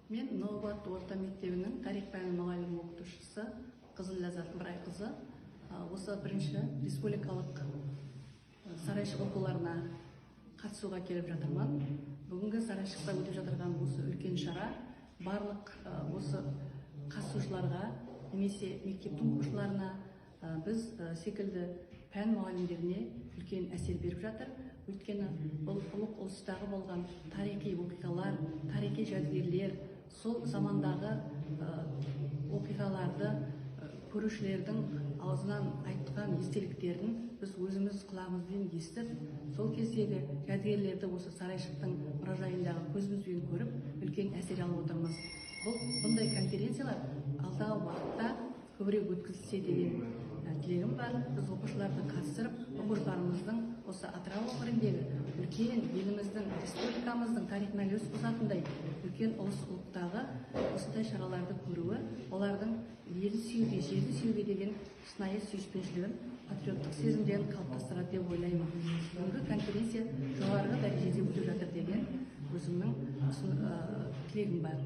Мен Новобат орта мектебінің тарих пәні мұғалімі оқытушысы Қызыл Ләззат Нұрайқызы осы бірінші республикалық сарайшық оқуларына қатысуға келіп жатырмын. Бүгінгі сарайшықта өтіп жатырған осы үлкен шара барлық осы қатысушыларға немесе мектептің оқушыларына біз секілді пән мұғалімдеріне үлкен әсер беріп жатыр. Өйткені бұл ұлық ұлыстағы болған тарихи оқиғалар, тарихи жәдігерлер, сол замандағы оқиғаларды көрушілердің аузынан айтқан естеліктерін біз өзіміз құлағымызбен естіп, сол кездегі жәдігерлерді осы сарайшықтың мұражайындағы көзімізбен көріп, үлкен әсер алып отырмыз. Бұндай конференциялар алдағы уақытта көбірек өткізілсе деген тілегім бар. Біз оқушыларды қатыстырып, оқушыларымыздың осы Атырау өңіріндегі үлкен еліміздің, республикамыздың тарихына үлес қосатындай үлкен ұлыс ұлықтағы осындай шараларды көруі, олардың елін сүюге, жерді сүюге деген шынайы сүйіспеншілігін, патриоттық сезімдерін қалыптастырады деп ойлаймын. Бүгінгі конференция жоғарғы дәрежеде өтіп жатыр деген өзімнің тілегім бар.